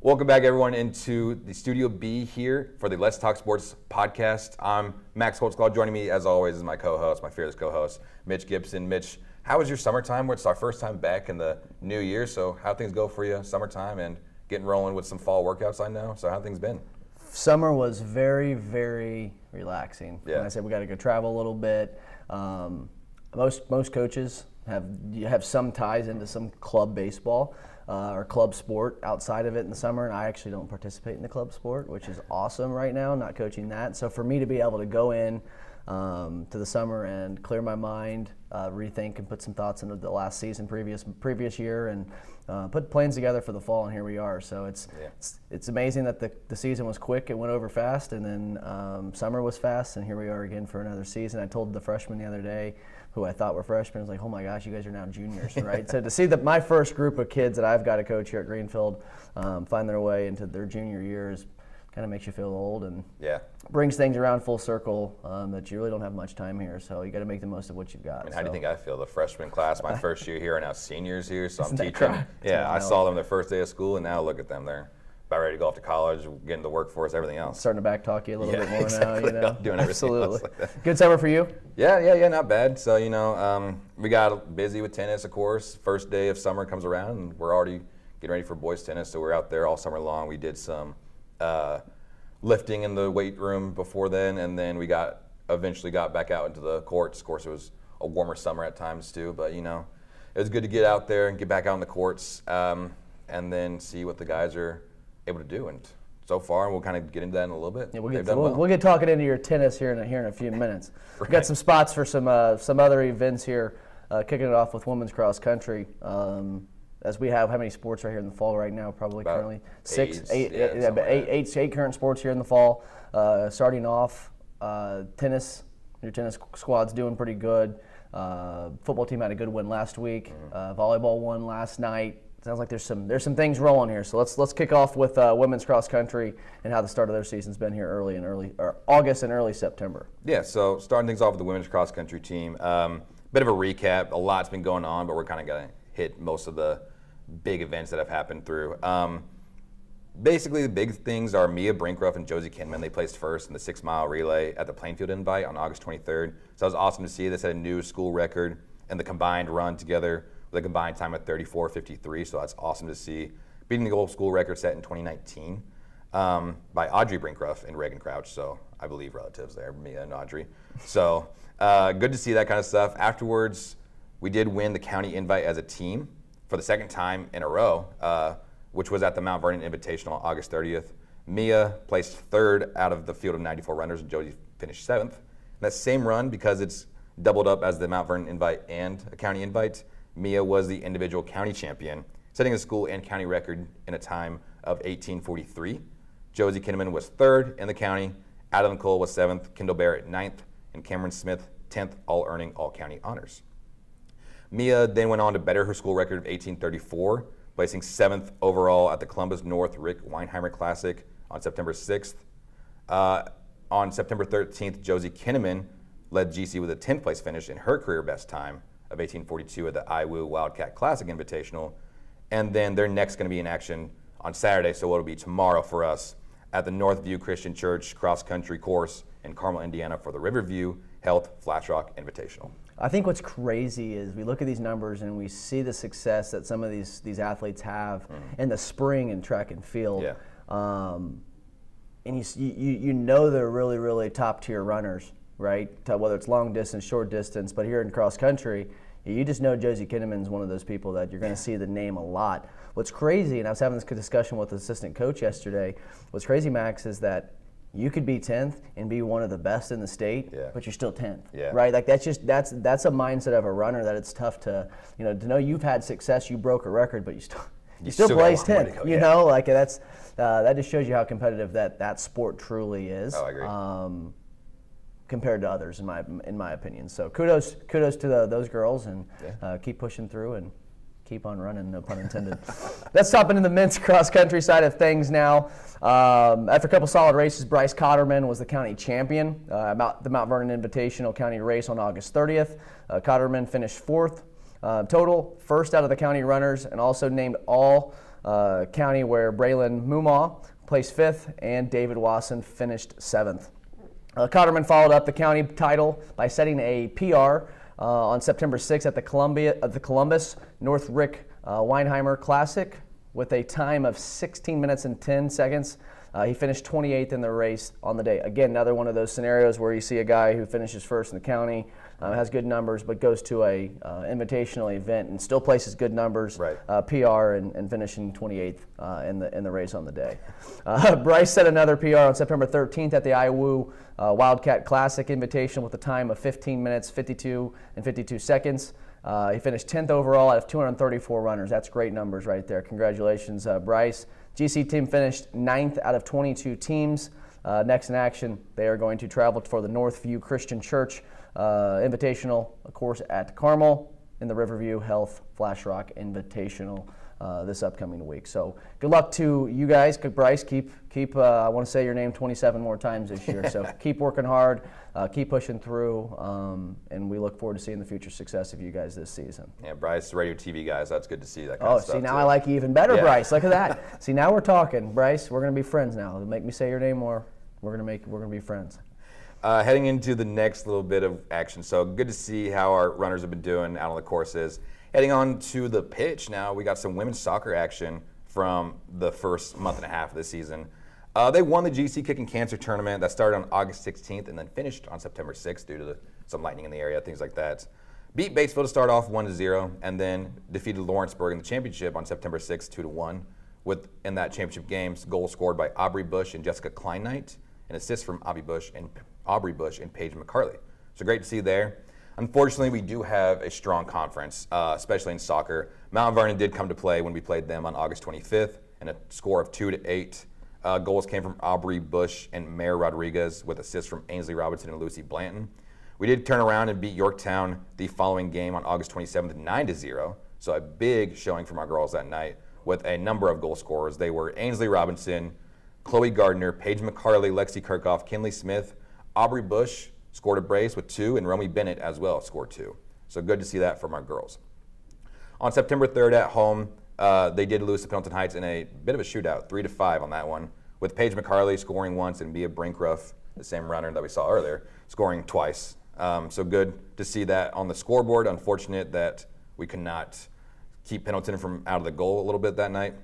Welcome back, everyone, into the Studio B here for the Let's Talk Sports podcast. I'm Max Holtzclaw. Joining me, as always, is my co-host, my fearless co-host, Mitch Gibson. Mitch, how was your summertime? It's our first time back in the new year, so how things go for you summertime and getting rolling with some fall workouts, I know. So how things been? Summer was very, very relaxing. Yeah. When I said we got to go travel a little bit. Most coaches have some ties into some club baseball or club sport outside of it in the summer, and I actually don't participate in the club sport, which is awesome right now, not coaching that. So for me to be able to go in to the summer and clear my mind, rethink and put some thoughts into the last season, previous year, and put plans together for the fall, and here we are. So it's amazing that the season was quick, it went over fast, and then summer was fast, and here we are again for another season. I told the freshmen the other day, who I thought were freshmen, I was like, oh my gosh, you guys are now juniors, right? So to see that my first group of kids that I've got to coach here at Greenfield find their way into their junior years kind of makes you feel old, and brings things around full circle that you really don't have much time here, so you got to make the most of what you've got. I mean, how do you think I feel? The freshman class, my first year here, are now seniors here, so I'm teaching. Cry? Yeah, I saw them their first day of school, and now look at them. They're about ready to go off to college, get into the workforce, everything else. Starting to back talk you a little bit more exactly. now, Doing everything else like that. Good summer for you? Yeah, not bad. So, we got busy with tennis, of course. First day of summer comes around, and we're already getting ready for boys tennis, so we're out there all summer long. We did some lifting in the weight room before then, and then we eventually got back out into the courts. Of course, it was a warmer summer at times too, but it was good to get out there and get back out in the courts, and then see what the guys are able to do. And so far, we'll kind of get into that in a little bit. Yeah, we'll get talking into your tennis here in a few minutes. Right. We've got some spots for some other events here, kicking it off with women's cross country. As we have, how many sports are here in the fall right now? Probably about currently eight current sports here in the fall. Starting off, tennis. Your tennis squad's doing pretty good. Football team had a good win last week. Volleyball won last night. Sounds like there's some things rolling here. So let's kick off with women's cross country and how the start of their season's been here early August and early September. Yeah. So starting things off with the women's cross country team. Bit of a recap. A lot's been going on, but we're kind of gonna hit most of the big events that have happened through. Basically, the big things are Mia Brinkruff and Josie Kinman. They placed first in the 6-mile relay at the Plainfield Invite on August 23rd. So that was awesome to see. They set a new school record in the combined run together with a combined time of 34:53. So that's awesome to see. Beating the old school record set in 2019 by Audrey Brinkruff and Reagan Crouch. So I believe relatives there, Mia and Audrey. So good to see that kind of stuff. Afterwards, we did win the county invite as a team for the second time in a row, which was at the Mount Vernon Invitational on August 30th. Mia placed third out of the field of 94 runners, and Josie finished seventh. And that same run, because it's doubled up as the Mount Vernon invite and a county invite, Mia was the individual county champion, setting a school and county record in a time of 18:43. Josie Kinnaman was third in the county, Adam Cole was seventh, Kendall Barrett ninth, and Cameron Smith 10th, all earning all county honors. Mia then went on to better her school record of 18:34, placing 7th overall at the Columbus North Rick Weinheimer Classic on September 6th. On September 13th, Josie Kinnaman led GC with a 10th place finish in her career best time of 18:42 at the IWU Wildcat Classic Invitational. And then they're next going to be in action on Saturday, so it'll be tomorrow for us, at the Northview Christian Church cross country course in Carmel, Indiana for the Riverview Health Flash Rock Invitational. I think what's crazy is we look at these numbers and we see the success that some of these athletes have in the spring in track and field. Yeah. And you know they're really, really top tier runners, right? Whether it's long distance, short distance, but here in cross country, you just know Josie Kinnaman's one of those people that you're going to see the name a lot. What's crazy, and I was having this discussion with the assistant coach yesterday, what's crazy, Max, is that you could be 10th and be one of the best in the state, but you're still 10th, right? Like that's a mindset of a runner that it's tough to know you've had success, you broke a record, but you still placed 10th. You know, like that just shows you how competitive that sport truly is. Oh, I agree. Compared to others, in my opinion. So kudos to those girls, and keep pushing through and keep on running, no pun intended. Let's hop into the men's cross country side of things now. After a couple solid races, Bryce Cotterman was the county champion at the Mount Vernon Invitational County race on August 30th. Cotterman finished fourth total, first out of the county runners, and also named all County, where Braylon Mumaw placed 5th and David Wasson finished 7th. Cotterman followed up the county title by setting a PR on September 6th at the Columbus North Rick Weinheimer Classic with a time of 16 minutes and 10 seconds. He finished 28th in the race on the day. Again, another one of those scenarios where you see a guy who finishes first in the county, has good numbers, but goes to a invitational event and still places good numbers, right. PR, and finishing 28th in the race on the day. Bryce set another PR on September 13th at the Iowa Wildcat Classic Invitational with a time of 15 minutes, 52 and 52 seconds. He finished 10th overall out of 234 runners. That's great numbers right there. Congratulations, Bryce. GC team finished 9th out of 22 teams. Next in action, they are going to travel for the Northview Christian Church Invitational, of course, at Carmel in the Riverview Health Flash Rock Invitational this upcoming week. So good luck to you guys. Bryce, keep I want to say your name 27 more times this year. So keep working hard, keep pushing through, and we look forward to seeing the future success of you guys this season. Yeah, Bryce, radio TV guys, that's good to see that kind of stuff. See, now too. I like you even better, Yeah. Bryce. Look at that. See, now we're talking. Bryce, we're going to be friends now. Make me say your name more. We're going to be friends. Heading into the next little bit of action, so good to see how our runners have been doing out on the courses. Heading on to the pitch now, we got some women's soccer action from the first month and a half of the season. They won the GC Kicking Cancer Tournament that started on August 16th and then finished on September 6th due to some lightning in the area, things like that. Beat Batesville to start off 1-0 and then defeated Lawrenceburg in the championship on September 6th 2-1. In that championship games, goals scored by Aubrey Bush and Jessica Kleinknight, and assists from Aubrey Bush and Paige McCarley. So great to see there. Unfortunately, we do have a strong conference, especially in soccer. Mount Vernon did come to play when we played them on August 25th, and a score of 2-8. Goals came from Aubrey Bush and Mare Rodriguez, with assists from Ainsley Robinson and Lucy Blanton. We did turn around and beat Yorktown the following game on August 27th, 9-0. So a big showing from our girls that night with a number of goal scorers. They were Ainsley Robinson, Chloe Gardner, Paige McCarley, Lexi Kirchhoff, Kinley Smith, Aubrey Bush scored a brace with 2, and Romy Bennett as well scored 2. So good to see that from our girls. On September 3rd at home, they did lose to Pendleton Heights in a bit of a shootout, 3-5 on that one, with Paige McCarley scoring once and Bea Brinkruff, the same runner that we saw earlier, scoring twice. So good to see that on the scoreboard. Unfortunate that we could not keep Pendleton from out of the goal a little bit that night.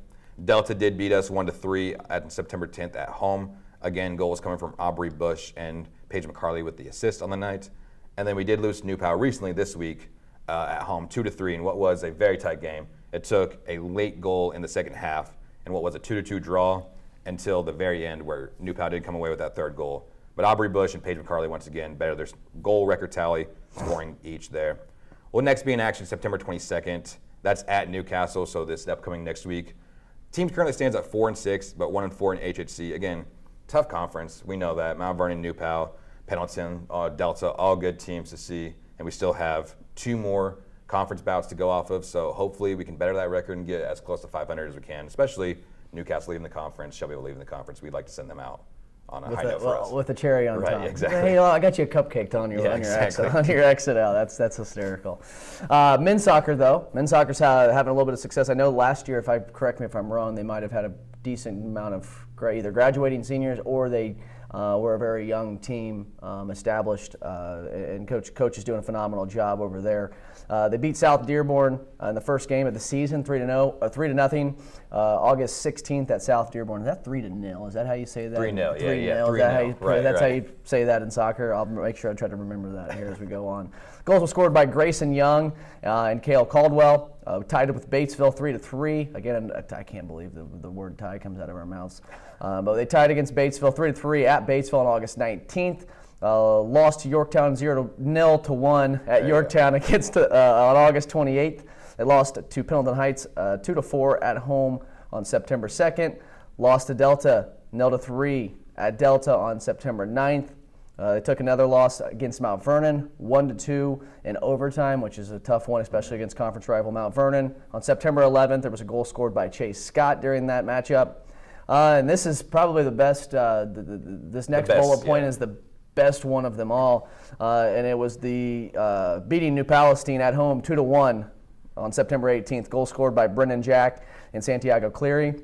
Delta did beat us 1-3 at September 10th at home. Again, goals coming from Aubrey Bush and Paige McCarley with the assist on the night. And then we did lose to New Power recently this week at home, 2-3, in what was a very tight game. It took a late goal in the second half and what was a 2-2 draw until the very end, where New Power did come away with that third goal. But Aubrey Bush and Paige McCarley, once again, better their goal record tally, scoring each there. We'll next be in action September 22nd. That's at Newcastle, so this upcoming next week. Team currently stands at 4-6, but 1-4 in HHC. Again, tough conference. We know that. Mount Vernon, New Power, Pendleton, Delta, all good teams to see. And we still have 2 more conference bouts to go off of. So hopefully we can better that record and get as close to 500 as we can, especially Newcastle leaving the conference, Shelbyville leaving the conference. We'd like to send them out on a high note for us. With a cherry on top. Right, exactly. Hey, I got you a cupcake on your exit out. That's hysterical. Men's soccer, though. Men's soccer's having a little bit of success. I know last year, correct me if I'm wrong, they might have had a decent amount of either graduating seniors or they were a very young team, established, and coach is doing a phenomenal job over there. They beat South Dearborn in the first game of the season, 3-0. August 16th at South Dearborn. Is that 3-0? Is that how you say that? 3-0. 3-0. Yeah. Is that how you, Right, that's right. how you say that in soccer. I'll make sure I try to remember that here as we go on. Goals were scored by Grayson Young and Kale Caldwell. Tied up with Batesville 3-3. Again, I can't believe the word tie comes out of our mouths. But they tied against Batesville 3-3 at Batesville on August 19th. Lost to Yorktown 0-1 at Yorktown against on August 28th. They lost to Pendleton Heights 2-4 at home on September 2nd. Lost to Delta 0-3 at Delta on September 9th. They took another loss against Mount Vernon, 1-2 in overtime, which is a tough one, especially against conference rival Mount Vernon. On September 11th, there was a goal scored by Chase Scott during that matchup. And this is probably the best, this next bullet point is the best one of them all. And it was the beating New Palestine at home 2-1 on September 18th. Goal scored by Brendan Jack and Santiago Cleary.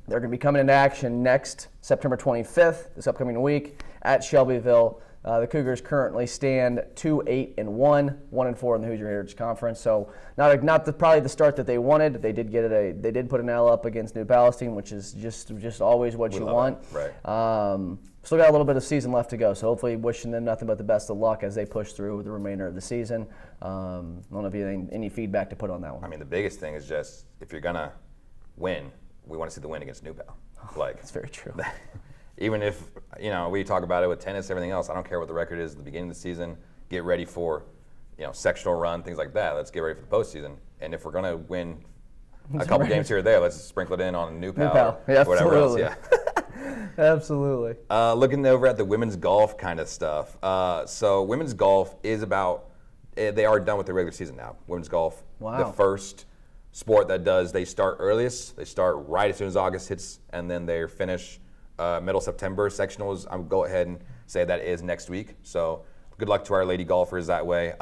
They're going to be coming into action next September 25th, this upcoming week, at Shelbyville. The Cougars currently stand 2-8-1, 1-4 in the Hoosier Heritage Conference. So not probably the start that they wanted. They did put an L up against New Palestine, which is just always what you want. Right. Still got a little bit of season left to go, so hopefully wishing them nothing but the best of luck as they push through the remainder of the season. I don't know if you have any feedback to put on that one. I mean, the biggest thing is just if you're gonna win, we want to see the win against New Pal. Like, that's very true. Even if, we talk about it with tennis, everything else, I don't care what the record is at the beginning of the season. Get ready for, sectional run, things like that. Let's get ready for the postseason. And if we're going to win a couple games here or there, let's sprinkle it in on New Pal or whatever else. Yeah. Absolutely. Looking over at the women's golf kind of stuff. So women's golf is they are done with the regular season now. Women's golf, wow. The first sport that they start earliest. They start right as soon as August hits, and then they finish middle September. Sectionals, I'll go ahead and say that is next week. So good luck to our lady golfers that way.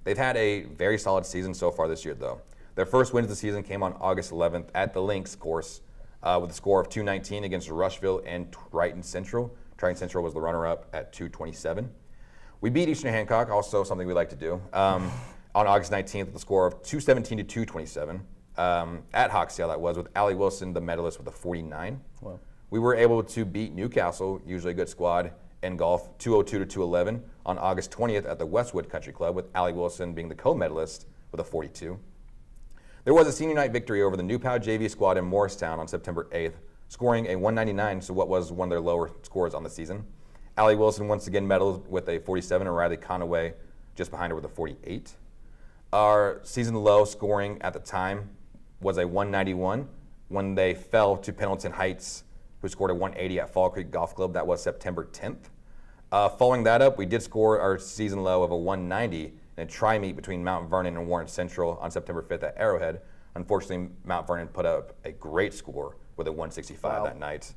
They've had a very solid season so far this year, though. Their first wins of the season came on August 11th at the Links course with a score of 219 against Rushville and Triton Central. Triton Central was the runner-up at 227. We beat Eastern Hancock, also something we like to do, on August 19th with a score of 217 to 227 at Hoxie, that was, with Allie Wilson, the medalist, with a 49. Wow. We were able to beat Newcastle, usually a good squad, in golf, 202 to 211 on August 20th at the Westwood Country Club, with Allie Wilson being the co-medalist with a 42. There was a senior night victory over the New Pal JV squad in Morristown on September 8th, scoring a 199, so what was one of their lower scores on the season. Allie Wilson once again medaled with a 47, and Riley Conaway just behind her with a 48. Our season low scoring at the time was a 191 when they fell to Pendleton Heights, who scored a 180 at Fall Creek Golf Club. That was September 10th. Following that up, we did score our season low of a 190 in a tri-meet between Mount Vernon and Warren Central on September 5th at Arrowhead. Unfortunately, Mount Vernon put up a great score with a 165 that night.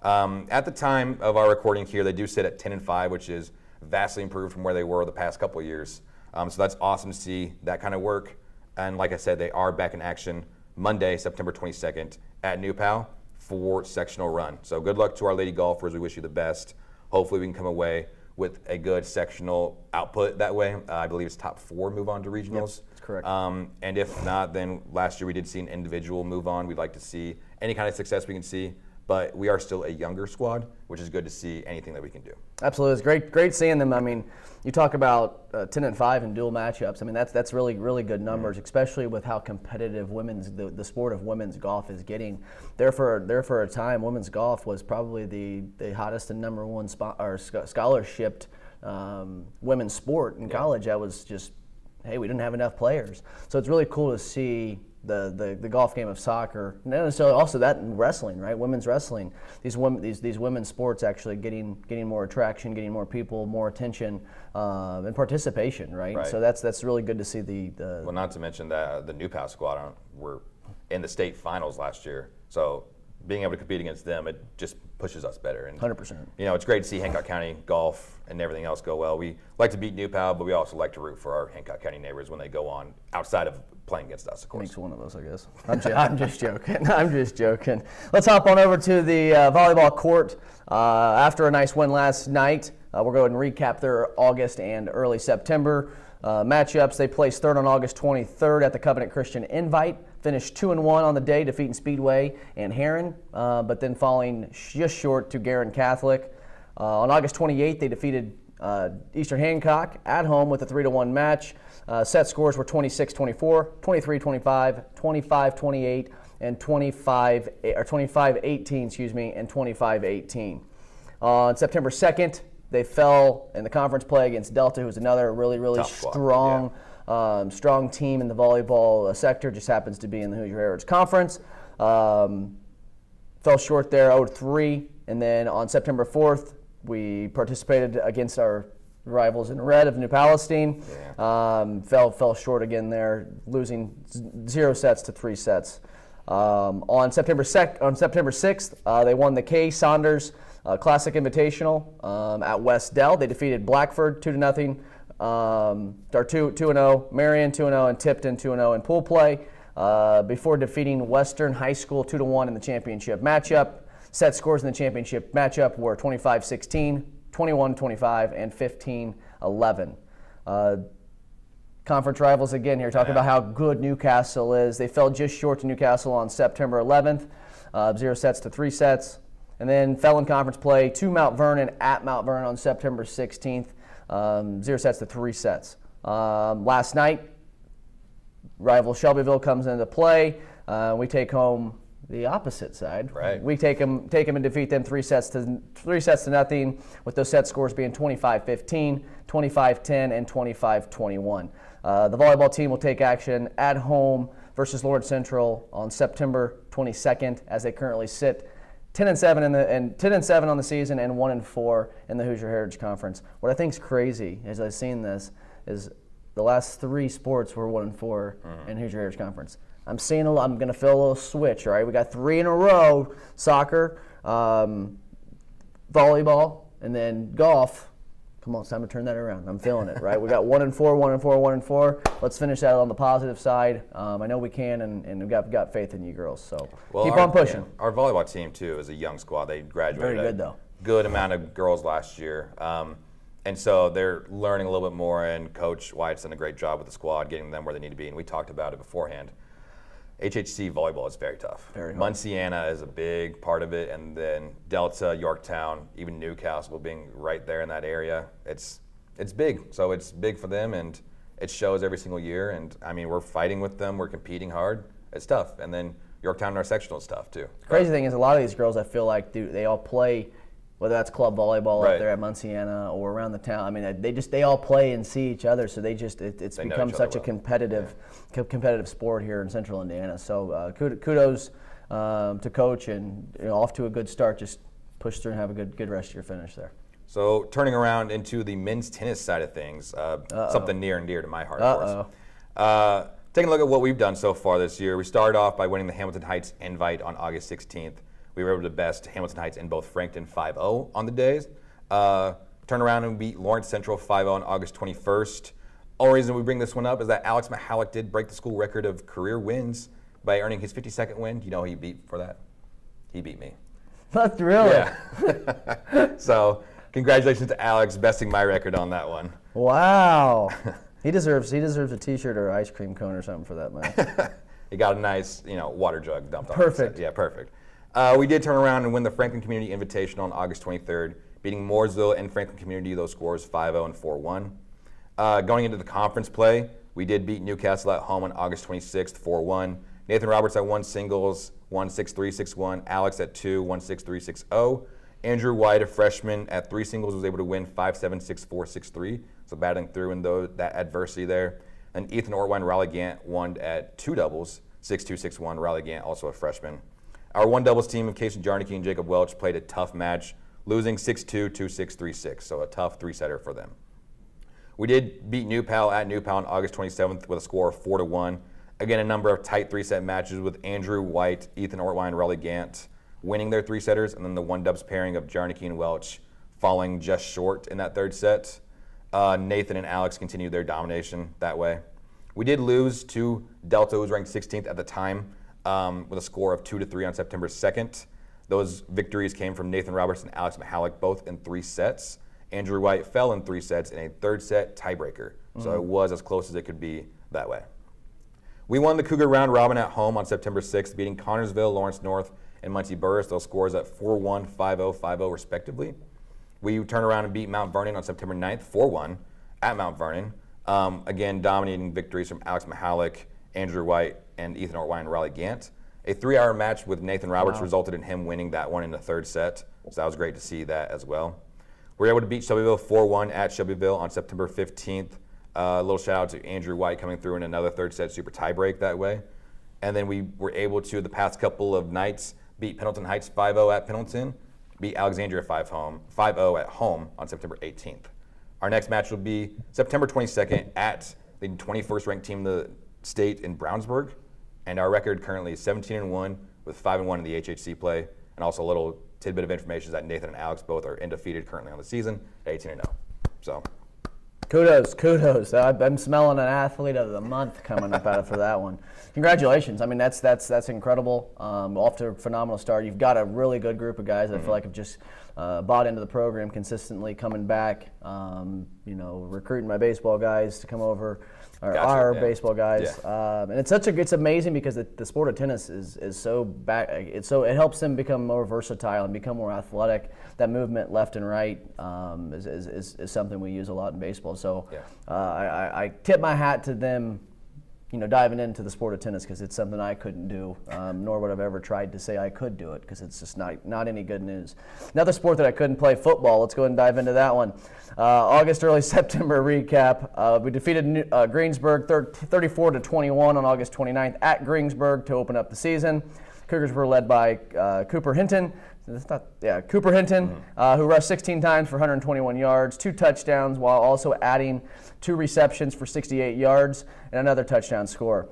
At the time of our recording here, they do sit at 10-5, which is vastly improved from where they were the past couple of years. So that's awesome to see that kind of work. And like I said, they are back in action Monday, September 22nd at New Pal for sectional run. So good luck to our lady golfers. We wish you the best. Hopefully we can come away with a good sectional output that way. I believe it's top 4 move on to regionals. Yep, that's correct. And if not, then last year we did see an individual move on. We'd like to see any kind of success we can see. But we are still a younger squad, which is good to see anything that we can do. Absolutely, it's great seeing them. I mean, you talk about 10-5 and dual matchups. I mean, that's really good numbers, especially with how competitive the sport of women's golf is getting. There for a time, women's golf was probably the hottest and number one scholarshiped women's sport in college. That was just, hey, we didn't have enough players. So it's really cool to see the golf game of soccer, not necessarily also that in wrestling, right? Women's wrestling, these women's sports actually getting more attraction, getting more people, more attention, and participation, right? So that's really good to see Well, not to mention that the New Pal squad were in the state finals last year, so being able to compete against them, it just pushes us better. And 100%. It's great to see Hancock County golf and everything else go well. We like to beat New Pal, but we also like to root for our Hancock County neighbors when they go on outside of playing against us, of course. Makes one of us, I guess. I'm just joking. I'm just joking. Let's hop on over to the volleyball court. After a nice win last night, we're going to recap their August and early September matchups. They placed third on August 23rd at the Covenant Christian Invite, finished 2-1 on the day, defeating Speedway and Heron, but then falling just short to Guerin Catholic. On August 28th, they defeated Eastern Hancock at home with a 3-1 match. Set scores were 26-24, 23-25, 25-28, and 25-18, and 25-18. On September 2nd, they fell in the conference play against Delta, who's another really strong team in the volleyball sector. Just happens to be in the Hoosier Heritage Conference. Fell short there, 0-3. And then on September 4th, we participated against our rivals in red of New Palestine. Fell short again there, losing 0 sets to 3 sets. On September 6th, they won the K. Saunders Classic Invitational at West Dell. They defeated Blackford 2-0 Our 2-0, Marion 2-0, and Tipton 2-0 in pool play before defeating Western High School 2-1 in the championship matchup. Set scores in the championship matchup were 25-16, 21-25, and 15-11. Conference rivals again here, talking about how good Newcastle is. They fell just short to Newcastle on September 11th, 0 sets to 3 sets. And then fell in conference play to Mount Vernon at Mount Vernon on September 16th, 0 sets to 3 sets. Last night, rival Shelbyville comes into play. We take home the opposite side. Right. We take them and defeat them 3 sets to nothing, with those set scores being 25-15, 25-10, and 25-21. The volleyball team will take action at home versus Lawrence Central on September 22nd, as they currently sit 10-7 on the season and 1-4 in the Hoosier Heritage Conference. What I think is crazy, as I've seen this, is the last 3 sports were 1-4 in Hoosier Heritage Conference. I'm going to feel a little switch, right? We got 3 in a row: soccer, volleyball, and then golf. Come on, it's time to turn that around. I'm feeling it, right? We got 1-4, 1-4, 1-4. Let's finish that on the positive side. I know we can, and we've got faith in you girls. So keep on pushing. Yeah, our volleyball team too is a young squad. They graduated very good though. Good amount of girls last year, and so they're learning a little bit more. And Coach Wyatt's done a great job with the squad, getting them where they need to be. And we talked about it beforehand. HHC volleyball is very tough. Very hard. Munciana is a big part of it, and then Delta, Yorktown, even Newcastle being right there in that area. It's big. So it's big for them, and it shows every single year. And I mean, we're fighting with them. We're competing hard. It's tough. And then Yorktown in our sectional is tough too. Crazy thing is, a lot of these girls, I feel like, they all play, whether that's club volleyball up there at Munciana or around the town. I mean, they all play and see each other, so it's become such a competitive sport here in Central Indiana. So kudos to Coach, and off to a good start. Just push through and have a good rest of your finish there. So turning around into the men's tennis side of things, something near and dear to my heart, of course. Taking a look at what we've done so far this year, we started off by winning the Hamilton Heights Invite on August 16th. We were able to best Hamilton Heights and both Frankton 5-0 on the days. Turn around and beat Lawrence Central 5-0 on August 21st. Only reason we bring this one up is that Alex Mihalik did break the school record of career wins by earning his 52nd win. You know who he beat for that? He beat me. That's really? Yeah. So congratulations to Alex besting my record on that one. Wow. He deserves a T-shirt or ice cream cone or something for that, man. He got a nice, water jug dumped on him. Perfect. Yeah, perfect. We did turn around and win the Franklin Community Invitational on August 23rd, beating Mooresville and Franklin Community, those scores 5-0 and 4-1. Going into the conference play, we did beat Newcastle at home on August 26th, 4-1. Nathan Roberts at 1 singles, 1-6-3, 6-1. Alex at 2, 1-6-3, 6-0. Andrew White, a freshman, at 3 singles was able to win 5-7, 6-4, 6-3. So battling through in that adversity there. And Ethan Ortwine, Riley Gant won at 2 doubles, 6-2, 6-1. Riley Gant, also a freshman. Our 1 doubles team of Casey Jarnicki and Jacob Welch played a tough match, losing 6-2, 2-6, 3-6. So a tough 3-setter for them. We did beat New Pal at New Pal on August 27th with a score of 4-1. Again, a number of tight 3-set matches with Andrew White, Ethan Ortwine, Riley Gant winning their 3-setters, and then the 1-dubs pairing of Jarnicki and Welch falling just short in that 3rd set. Nathan and Alex continued their domination that way. We did lose to Delta, who was ranked 16th at the time, with a score of 2-3 on September 2nd. Those victories came from Nathan Roberts and Alex Mihalik, both in 3 sets. Andrew White fell in 3 sets in a 3rd set tiebreaker. So it was as close as it could be that way. We won the Cougar Round Robin at home on September 6th, beating Connorsville, Lawrence North, and Muncie Burris. Those scores at 4-1, 5-0, 5-0 respectively. We turned around and beat Mount Vernon on September 9th, 4-1 at Mount Vernon. Again, dominating victories from Alex Mihalik, Andrew White, and Ethan Ortwine and Riley Gant. A 3-hour match with Nathan Roberts resulted in him winning that one in the 3rd set. So that was great to see that as well. We were able to beat Shelbyville 4-1 at Shelbyville on September 15th. A little shout out to Andrew White coming through in another 3rd set super tiebreak that way. And then we were able to, the past couple of nights, beat Pendleton Heights 5-0 at Pendleton, beat Alexandria 5-0 at home on September 18th. Our next match will be September 22nd at the 21st ranked team in the state in Brownsburg. And our record currently is 17-1 with 5-1 in the HHC play. And also a little tidbit of information is that Nathan and Alex both are undefeated currently on the season at 18-0. So Kudos. I'm smelling an athlete of the month coming up out for that one. Congratulations. I mean, that's incredible. Off to a phenomenal start. You've got a really good group of guys that I feel like have just bought into the program consistently, coming back. Recruiting my baseball guys to come over. Our baseball guys, and it's amazing because the sport of tennis is so back. It helps them become more versatile and become more athletic. That movement left and right is something we use a lot in baseball. So I tip my hat to them, diving into the sport of tennis, because it's something I couldn't do, nor would I've ever tried to say I could do it, because it's just not any good news. Another sport that I couldn't play, football. Let's go ahead and dive into that one. August, early September recap. We defeated Greensburg 34-21 on August 29th at Greensburg to open up the season. Cougars were led by Cooper Hinton. Who rushed 16 times for 121 yards, 2 touchdowns, while also adding 2 receptions for 68 yards and another touchdown score.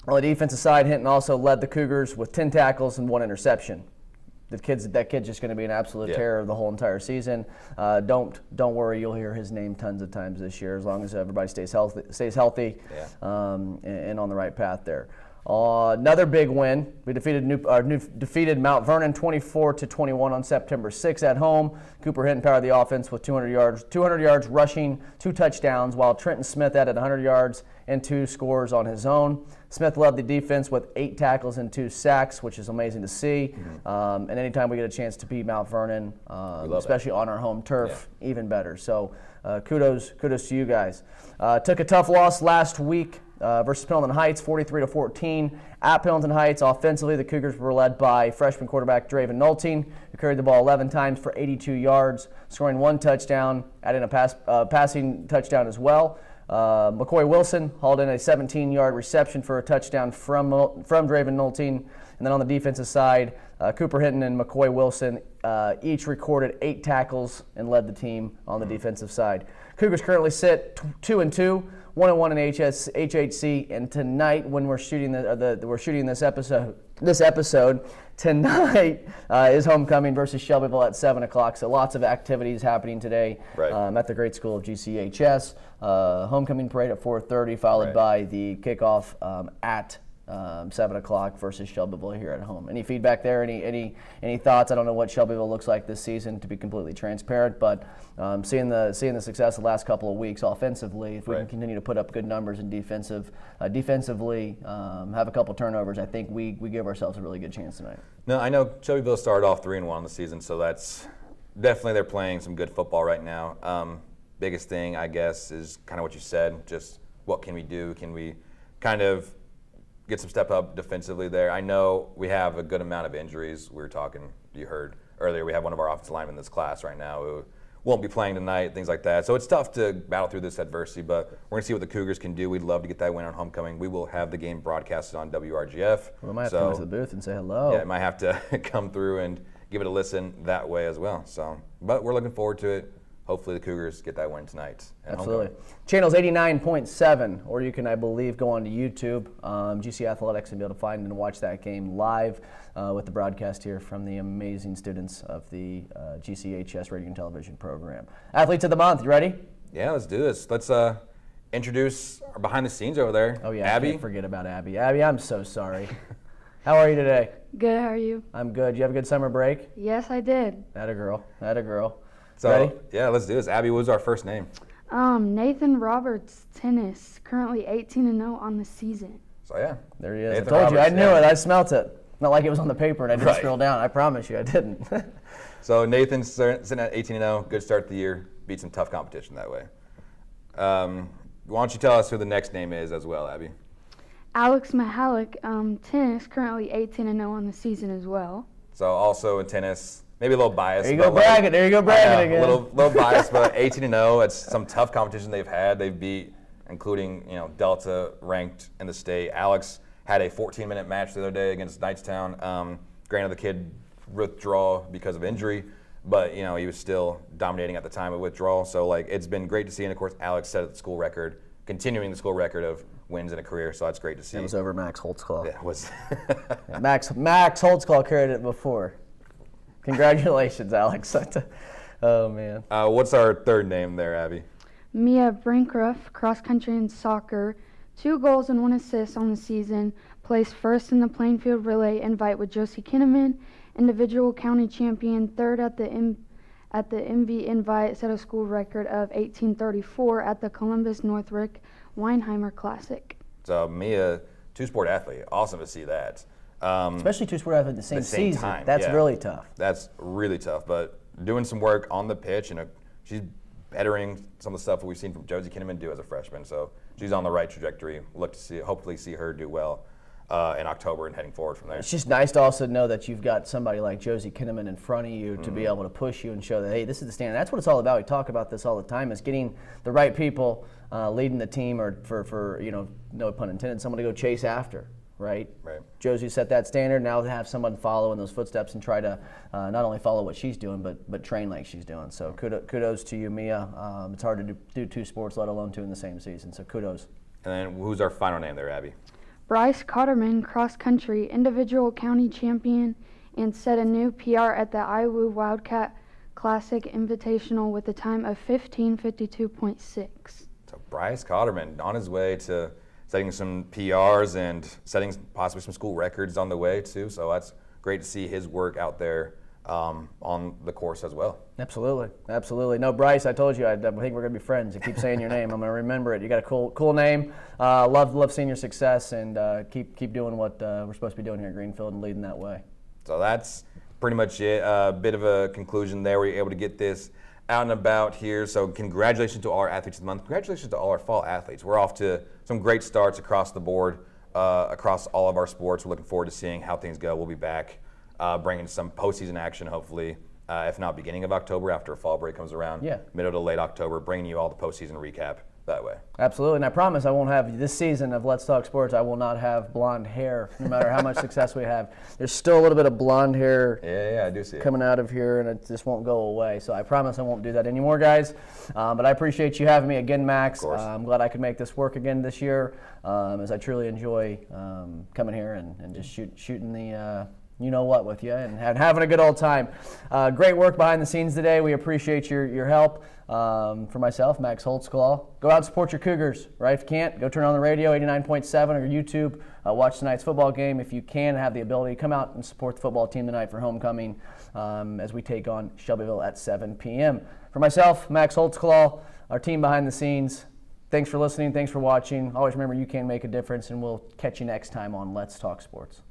On the defensive side, Hinton also led the Cougars with 10 tackles and 1 interception. That kid's just going to be an absolute terror the whole entire season. Don't worry, you'll hear his name tons of times this year, as long as everybody stays healthy, and on the right path there. Another big win. We defeated Mount Vernon 24-21 on September 6th at home. Cooper Hinton powered the offense with 200 yards rushing, 2 touchdowns, while Trenton Smith added 100 yards and 2 scores on his own. Smith led the defense with 8 tackles and 2 sacks, which is amazing to see. And anytime we get a chance to beat Mount Vernon, especially on our home turf, even better. So kudos to you guys. Took a tough loss last week versus Pendleton Heights, 43-14. At Pendleton Heights, offensively, the Cougars were led by freshman quarterback Draven Nolting, who carried the ball 11 times for 82 yards, scoring 1 touchdown, adding a passing touchdown as well. McCoy Wilson hauled in a 17-yard reception for a touchdown from Draven Nolting. And then on the defensive side, Cooper Hinton and McCoy Wilson each recorded 8 tackles and led the team on the defensive side. Cougars currently sit 2-2, 1-1 in HHC, and tonight, when we're shooting this episode, tonight is homecoming versus Shelbyville at 7 o'clock. So lots of activities happening today at the great school of GCHS. Homecoming parade at 4:30, followed by the kickoff at 7 o'clock versus Shelbyville here at home. Any feedback there? Any thoughts? I don't know what Shelbyville looks like this season, to be completely transparent, but seeing the success the last couple of weeks offensively, if we can continue to put up good numbers in defensively, have a couple turnovers, I think we give ourselves a really good chance tonight. No, I know Shelbyville started off 3-1 the season, so that's definitely, they're playing some good football right now. Biggest thing, I guess, is kind of what you said. Just what can we do? Can we kind of get some step up defensively there? I know we have a good amount of injuries. We were talking, you heard earlier, we have one of our offensive linemen in this class right now who won't be playing tonight, things like that. So it's tough to battle through this adversity, but we're going to see what the Cougars can do. We'd love to get that win on homecoming. We will have the game broadcasted on WRGF. We might have to come to the booth and say hello. Yeah, I might have to come through and give it a listen that way as well. So, but we're looking forward to it. Hopefully the Cougars get that win tonight. Absolutely. Channel's 89.7, or you can, I believe, go onto YouTube, GC Athletics, and be able to find and watch that game live with the broadcast here from the amazing students of the GCHS Radio and Television program. Athletes of the Month, you ready? Yeah, let's do this. Let's introduce our behind the scenes over there. Oh, yeah, Abby. I can't forget about Abby. Abby, I'm so sorry. How are you today? Good, how are you? I'm good. You have a good summer break? Yes, I did. Atta girl. So, ready? Yeah, let's do this. Abby, what was our first name? Nathan Roberts, tennis, currently 18-0 on the season. So, yeah. There he is. Nathan I told Roberts, you. I knew it. I smelt it. Not like it was on the paper and I didn't scroll down. I promise you I didn't. So, Nathan's sitting at 18-0. Good start to the year. Beat some tough competition that way. Why don't you tell us who the next name is as well, Abby? Alex Mahalik, tennis, currently 18-0 on the season as well. So, also in tennis. Maybe a little biased. There you go bragging again. A little biased, but 18-0. It's some tough competition they've had. They've beat, including Delta ranked in the state. Alex had a 14-minute match the other day against Knightstown. Granted, the kid withdrew because of injury, but he was still dominating at the time of withdrawal. So it's been great to see. And of course, Alex set the school record, continuing the school record of wins in a career. So that's great to see. It was over Max Holtzclaw. Yeah, it was. Max Holtzclaw carried it before. Congratulations, Alex. Oh, man. What's our third name there, Abby? Mia Brinkruff, cross country and soccer, 2 goals and 1 assist on the season, placed first in the Plainfield Relay Invite with Josie Kinnaman, individual county champion, third at the MV Invite, set a school record of 1834 at the Columbus Northrick Weinheimer Classic. So Mia, 2-sport athlete, awesome to see that. Especially 2-sport athlete at the same season. Time, That's yeah. really tough. That's really tough, but doing some work on the pitch, she's bettering some of the stuff that we've seen from Josie Kinnaman do as a freshman. So she's on the right trajectory. We'll look to hopefully see her do well in October and heading forward from there. It's just nice to also know that you've got somebody like Josie Kinnaman in front of you to be able to push you and show that, hey, this is the standard. That's what it's all about. We talk about this all the time, is getting the right people leading the team, or for no pun intended, someone to go chase after. Right? Josie set that standard. Now to have someone follow in those footsteps and try to not only follow what she's doing, but train like she's doing. So kudos to you, Mia. It's hard to do 2 sports, let alone 2 in the same season. So kudos. And then who's our final name there, Abby? Bryce Cotterman, cross country, individual county champion, and set a new PR at the Iowa Wildcat Classic Invitational with a time of 15:52.6. So Bryce Cotterman on his way to setting some PRs and setting possibly some school records on the way too. So that's great to see his work out there on the course as well. Absolutely. No, Bryce, I told you, I think we're going to be friends. You keep saying your name, I'm going to remember it. You got a cool name. Love seeing your success, and keep doing what we're supposed to be doing here at Greenfield and leading that way. So that's pretty much it. A bit of a conclusion there. We're able to get this out and about here. So congratulations to all our athletes of the month. Congratulations to all our fall athletes. We're off to some great starts across the board, across all of our sports. We're looking forward to seeing how things go. We'll be back bringing some postseason action, hopefully, if not beginning of October after fall break comes around. Yeah. Middle to late October, bringing you all the postseason recap that way. Absolutely, and I promise I won't have, this season of Let's Talk Sports, I will not have blonde hair, no matter how much success we have. There's still a little bit of blonde hair Yeah, I do see it coming out of here, and it just won't go away. So I promise I won't do that anymore, guys. But I appreciate you having me again, Max. I'm glad I could make this work again this year, as I truly enjoy coming here and just shooting the you-know-what with you and having a good old time. Great work behind the scenes today. We appreciate your help. For myself, Max Holtzclaw, go out and support your Cougars, right? If you can't, go turn on the radio, 89.7, or YouTube. Watch tonight's football game. If you can have the ability, come out and support the football team tonight for homecoming as we take on Shelbyville at 7 p.m. For myself, Max Holtzclaw, our team behind the scenes, thanks for listening. Thanks for watching. Always remember, you can make a difference, and we'll catch you next time on Let's Talk Sports.